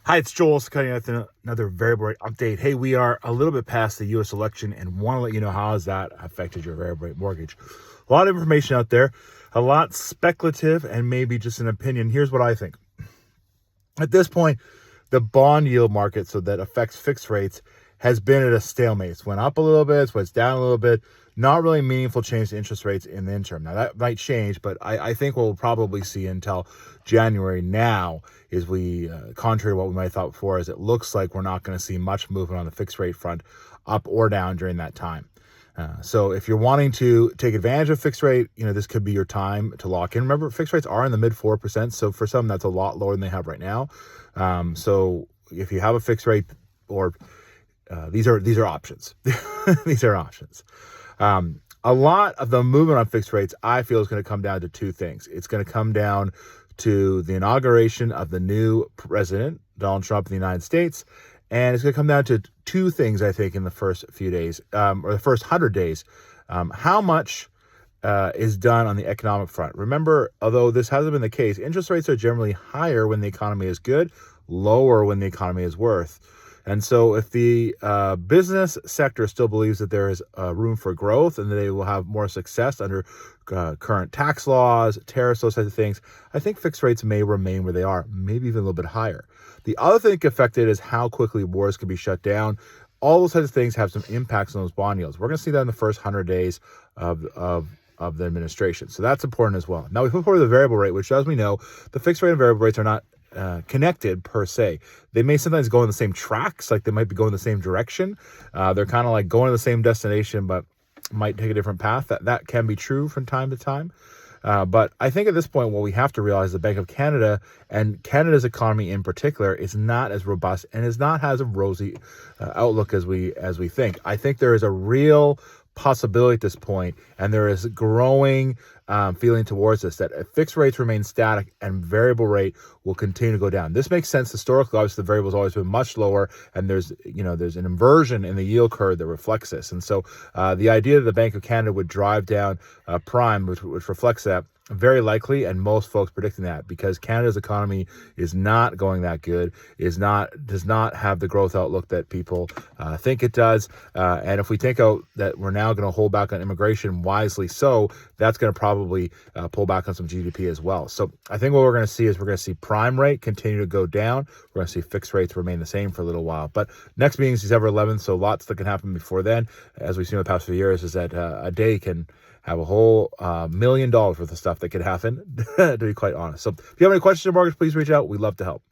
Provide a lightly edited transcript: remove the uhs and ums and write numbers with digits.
Hi, it's Joel cutting out another variable rate update. Hey, we are a little bit past the U.S. election and want to let you know how has that affected your variable rate mortgage. A lot of information out there, a lot speculative and maybe just an opinion. Here's what I think. At this point, the bond yield market, so that affects fixed rates, has been at a stalemate. It's went up a little bit, it's went down a little bit. Not really meaningful change to interest rates in the interim. Now, that might change, but I think what we'll probably see until January now is contrary to what we might have thought before, is it looks like we're not going to see much movement on the fixed rate front up or down during that time. So if you're wanting to take advantage of fixed rate, this could be your time to lock in. Remember, fixed rates are in the mid 4%. So for some, that's a lot lower than they have right now. So if you have a fixed rate, or these are options. These are options. A lot of the movement on fixed rates, I feel, is going to come down to two things. It's going to come down to the inauguration of the new president, Donald Trump, of the United States. And it's going to come down to two things, I think, in the first few days, or the first 100 days. How much is done on the economic front. Remember, although this hasn't been the case, interest rates are generally higher when the economy is good, lower when the economy is worse. And so if the business sector still believes that there is room for growth and that they will have more success under current tax laws, tariffs, those types of things, I think fixed rates may remain where they are, maybe even a little bit higher. The other thing affected is how quickly wars can be shut down. All those types of things have some impacts on those bond yields. We're going to see that in the first 100 days of the administration. So that's important as well. Now we flip over to the variable rate, which, as we know, the fixed rate and variable rates are not connected per se. They may sometimes go in the same tracks, like they might be going the same direction. They're kind of like going to the same destination, but might take a different path. That can be true from time to time. But I think at this point, what we have to realize, the Bank of Canada and Canada's economy in particular is not as robust and is not as a rosy outlook as we think. I think there is a real possibility at this point, and there is growing feeling towards this, that if fixed rates remain static and variable rate will continue to go down. This makes sense historically. Obviously, the variable has always been much lower, and there's an inversion in the yield curve that reflects this. And so the idea that the Bank of Canada would drive down prime, which reflects that, very likely, and most folks predicting that, because Canada's economy is not going that good, does not have the growth outlook that people think it does. And if we take out that we're now going to hold back on immigration, wisely so, that's going to probably pull back on some GDP as well. So I think what we're going to see is we're going to see prime rate continue to go down. We're going to see fixed rates remain the same for a little while. But next meeting is December 11th, so lots that can happen before then. As we've seen in the past few years, is that a day can have a whole $1 million worth of stuff that could happen, to be quite honest. So if you have any questions on mortgage, please reach out. We'd love to help.